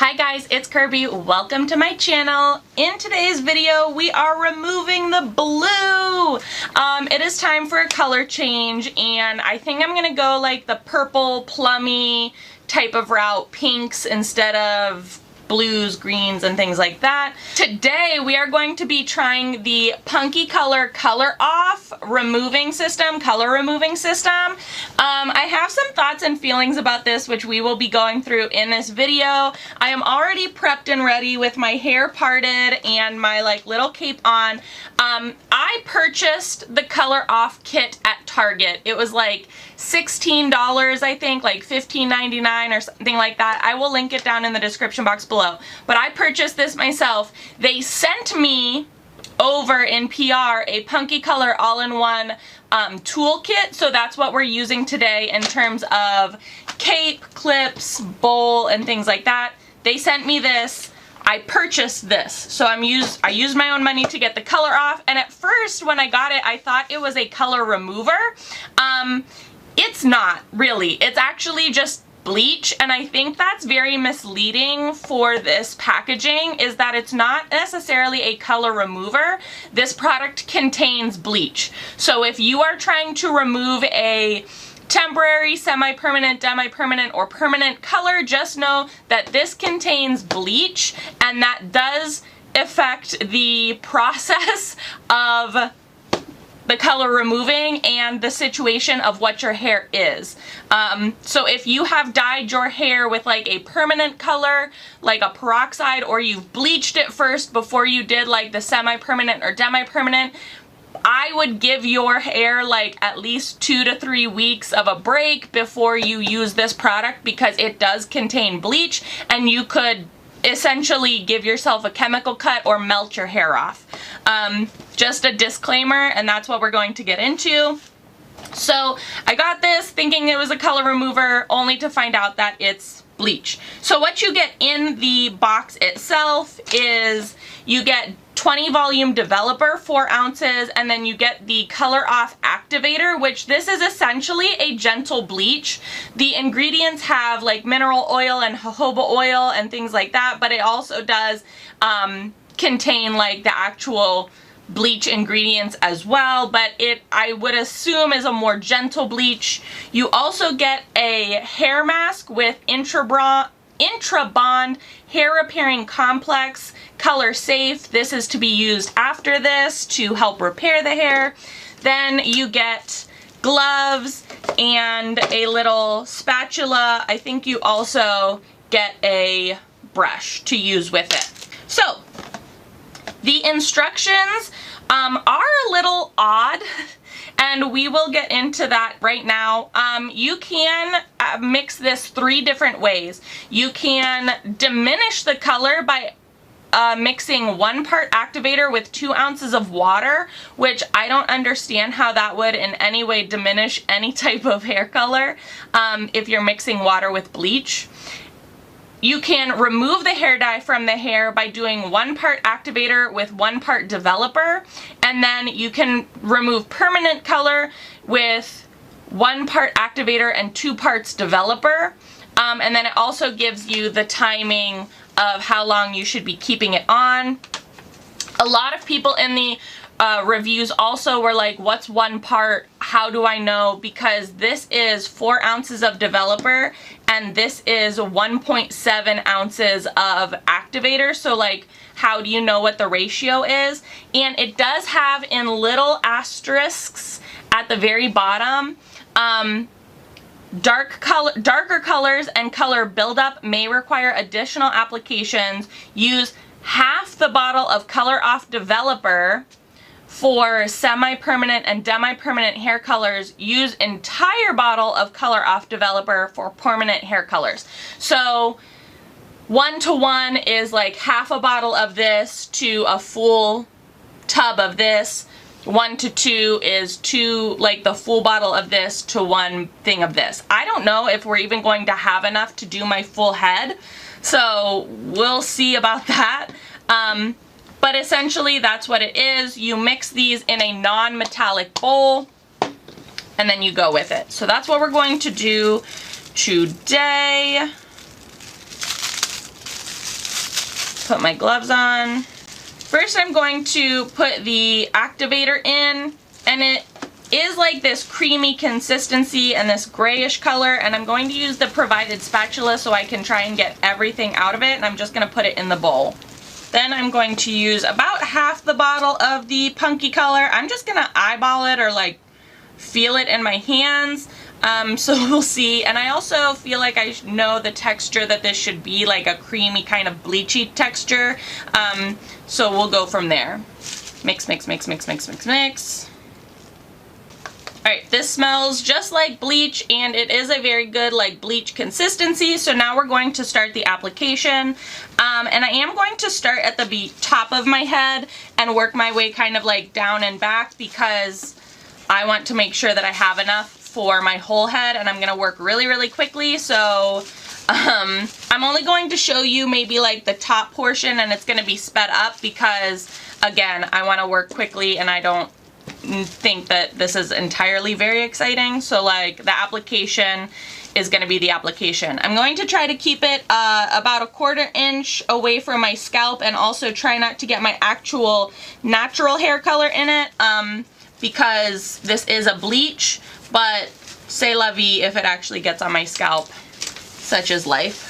Hi guys, it's Kirby. Welcome to my channel. In today's video, we are removing the blue. It is time for a color change, and I think I'm gonna go like the purple, plummy type of route, pinks instead of blues, greens, and things like that. Today we are going to be trying the Punky Colour Colour Off color removing system. I have some thoughts and feelings about this, which we will be going through in this video. I am already prepped and ready with my hair parted and my like little cape on. I purchased the Colour Off kit at Target. It was like $16, I think, like $15.99 or something like that. I will link it down in the description box below. But I purchased this myself. They sent me over in PR a Punky Colour all-in-one toolkit, so that's what we're using today in terms of cape, clips, bowl, and things like that. They sent me this. I purchased this, so I used my own money to get the color off, and at first when I got it I thought it was a color remover. It's not really. It's actually just bleach, and I think that's very misleading for this packaging, is that it's not necessarily a color remover. This product contains bleach. So if you are trying to remove a temporary, semi-permanent, demi-permanent, or permanent color, just know that this contains bleach, and that does affect the process of the color removing and the situation of what your hair is. So if you have dyed your hair with like a permanent color, like a peroxide, or you've bleached it first before you did like the semi-permanent or demi-permanent, I would give your hair like at least 2 to 3 weeks of a break before you use this product, because it does contain bleach and you could essentially give yourself a chemical cut or melt your hair off. Just a disclaimer, and that's what we're going to get into. So I got this thinking it was a color remover, only to find out that it's bleach. So what you get in the box itself is you get 20 volume developer, 4 ounces, and then you get the Colour Off activator, which this is essentially a gentle bleach. The ingredients have like mineral oil and jojoba oil and things like that, but it also does contain like the actual bleach ingredients as well, but it, I would assume, is a more gentle bleach. You also get a hair mask with Intra-Bond hair repairing complex, color safe. This is to be used after this to help repair the hair. Then you get gloves and a little spatula. I think you also get a brush to use with it. So the instructions are a little odd, and we will get into that right now. You can mix this 3 different ways. You can diminish the color by mixing 1 part activator with 2 ounces of water, which I don't understand how that would in any way diminish any type of hair color if you're mixing water with bleach. You can remove the hair dye from the hair by doing 1 part activator with 1 part developer, and then you can remove permanent color with 1 part activator and 2 parts developer. And then it also gives you the timing of how long you should be keeping it on. A lot of people in the reviews also were like, what's 1 part? How do I know? Because this is 4 ounces of developer and this is 1.7 ounces of activator. So like, how do you know what the ratio is? And it does have in little asterisks at the very bottom, darker colors and color buildup may require additional applications. Use half the bottle of Colour Off developer for semi-permanent and demi-permanent hair colors. Use entire bottle of Colour Off developer for permanent hair colors. So 1 to 1 is like half a bottle of this to a full tub of this. 1 to 2 is like the full bottle of this to 1 thing of this. I don't know if we're even going to have enough to do my full head, so we'll see about that. But essentially that's what it is. You mix these in a non-metallic bowl and then you go with it. So that's what we're going to do today. put my gloves on. First I'm going to put the activator in, and it is like this creamy consistency and this grayish color, and I'm going to use the provided spatula so I can try and get everything out of it, and I'm just going to put it in the bowl. Then I'm going to use about half the bottle of the Punky Color. I'm just going to eyeball it or like feel it in my hands. So we'll see. And I also feel like I know the texture that this should be, like a creamy kind of bleachy texture. So we'll go from there. Mix, mix, mix, mix, mix, mix, mix. Alright, this smells just like bleach, and it is a very good like bleach consistency. So now we're going to start the application. And I am going to start at the top of my head and work my way kind of like down and back, because I want to make sure that I have enough for my whole head, and I'm going to work really, really quickly. So I'm only going to show you maybe like the top portion, and it's going to be sped up because, again, I want to work quickly and I don't think that this is entirely very exciting. So like the application is going to be the application. I'm going to try to keep it about 1/4 inch away from my scalp, and also try not to get my actual natural hair color in it, because this is a bleach, but c'est la vie if it actually gets on my scalp. Such is life.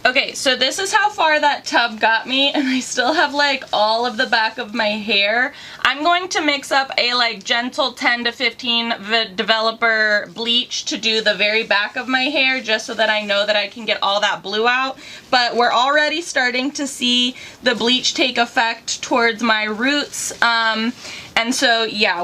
Okay, so this is how far that tub got me, and I still have like all of the back of my hair. I'm going to mix up a like gentle 10 to 15 developer bleach to do the very back of my hair, just so that I know that I can get all that blue out. But we're already starting to see the bleach take effect towards my roots. And so yeah,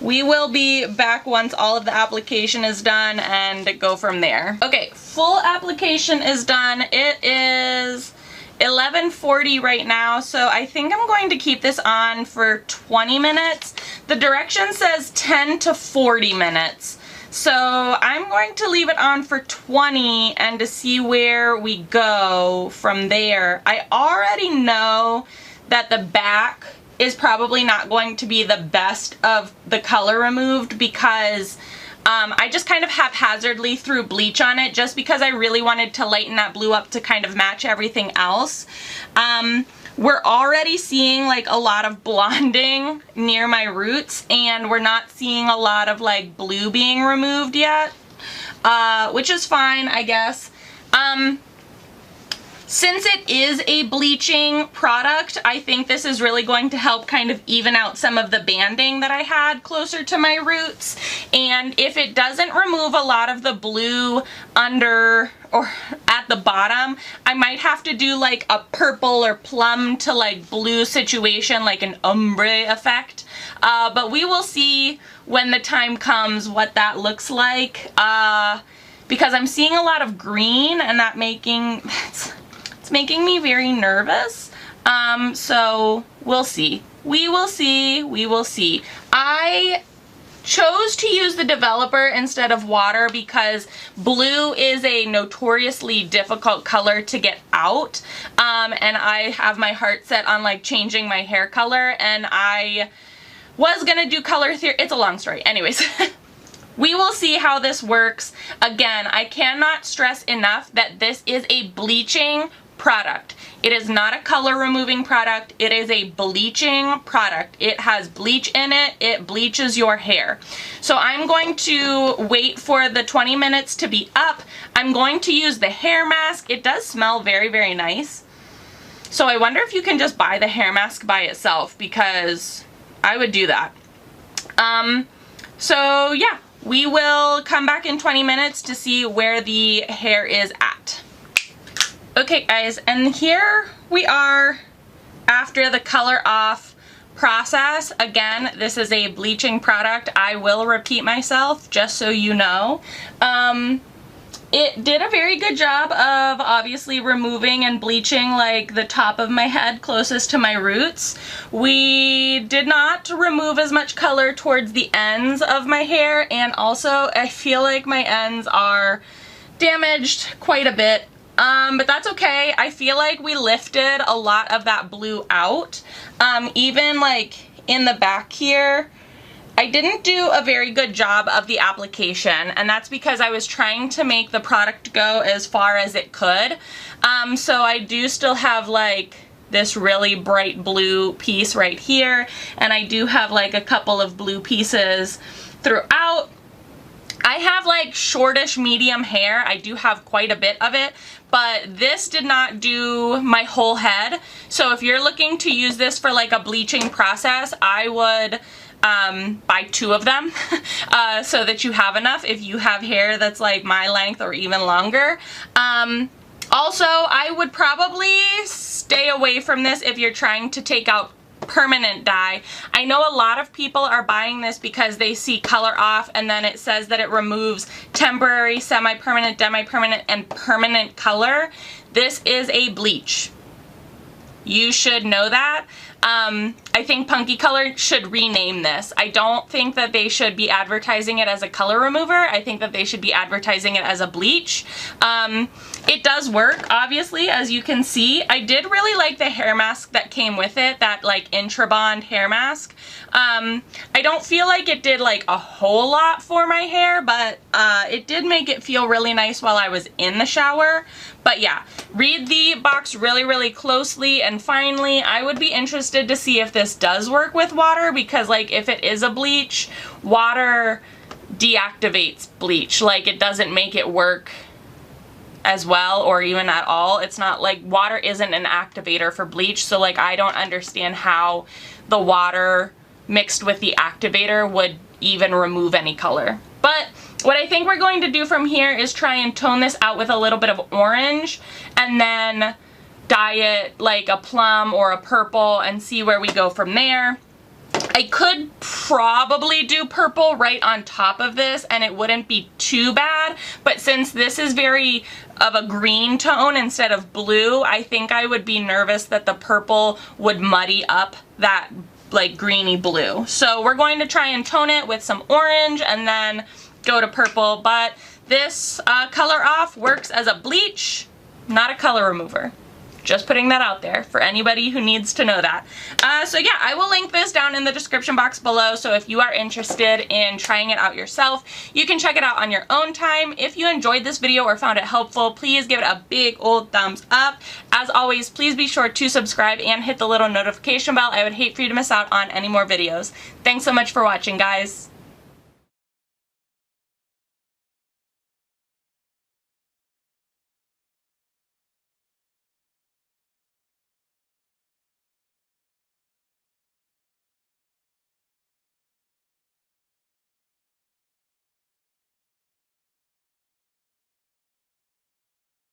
we will be back once all of the application is done and go from there. Okay, full application is done. It is 11:40 right now, so I think I'm going to keep this on for 20 minutes. The direction says 10 to 40 minutes. So I'm going to leave it on for 20 and to see where we go from there. I already know that the back is probably not going to be the best of the color removed because I just kind of haphazardly threw bleach on it just because I really wanted to lighten that blue up to kind of match everything else. We're already seeing like a lot of blonding near my roots, and we're not seeing a lot of like blue being removed yet, which is fine, I guess. Since it is a bleaching product, I think this is really going to help kind of even out some of the banding that I had closer to my roots. And if it doesn't remove a lot of the blue under or at the bottom, I might have to do like a purple or plum to like blue situation, like an ombre effect. But we will see when the time comes what that looks like. Because I'm seeing a lot of green, and that it's making me very nervous. So we'll see. We will see. We will see. I chose to use the developer instead of water because blue is a notoriously difficult color to get out. And I have my heart set on like changing my hair color, and I was gonna do color theory. It's a long story. Anyways. We will see how this works. Again, I cannot stress enough that this is a bleaching product. It is not a color removing product. It is a bleaching product. It has bleach in it. It bleaches your hair. So I'm going to wait for the 20 minutes to be up. I'm going to use the hair mask. It does smell very, very nice. So I wonder if you can just buy the hair mask by itself, because I would do that. So yeah, we will come back in 20 minutes to see where the hair is at. Okay guys, and here we are after the color off process. Again, this is a bleaching product. I will repeat myself just so you know. It did a very good job of obviously removing and bleaching like the top of my head closest to my roots. We did not remove as much color towards the ends of my hair, and also I feel like my ends are damaged quite a bit. But that's okay. I feel like we lifted a lot of that blue out. Even like in the back here, I didn't do a very good job of the application, and that's because I was trying to make the product go as far as it could. So I do still have like this really bright blue piece right here, and I do have like a couple of blue pieces throughout. I have like shortish medium hair. I do have quite a bit of it, but this did not do my whole head. So if you're looking to use this for like a bleaching process, I would buy 2 of them so that you have enough if you have hair that's like my length or even longer. Also, I would probably stay away from this if you're trying to take out permanent dye. I know a lot of people are buying this because they see color off and then it says that it removes temporary, semi-permanent, demi-permanent, and permanent color. This is a bleach. You should know that. I think Punky Colour should rename this. I don't think that they should be advertising it as a color remover. I think that they should be advertising it as a bleach. It does work, obviously, as you can see. I did really like the hair mask that came with it, that like Intrabond hair mask. I don't feel like it did like a whole lot for my hair, but it did make it feel really nice while I was in the shower. But yeah, read the box really, really closely, and finally, I would be interested to see if this does work with water, because like if it is a bleach, water deactivates bleach. Like it doesn't make it work as well or even at all. It's not like, water isn't an activator for bleach, so like I don't understand how the water mixed with the activator would even remove any color. But what I think we're going to do from here is try and tone this out with a little bit of orange and then dye it like a plum or a purple and see where we go from there. I could probably do purple right on top of this and it wouldn't be too bad, but since this is very of a green tone instead of blue, I think I would be nervous that the purple would muddy up that like greeny blue. So we're going to try and tone it with some orange and then go to purple, but this Colour Off works as a bleach, not a color remover. Just putting that out there for anybody who needs to know that. So yeah, I will link this down in the description box below, so if you are interested in trying it out yourself, you can check it out on your own time. If you enjoyed this video or found it helpful, please give it a big old thumbs up. As always, please be sure to subscribe and hit the little notification bell. I would hate for you to miss out on any more videos. Thanks so much for watching, guys.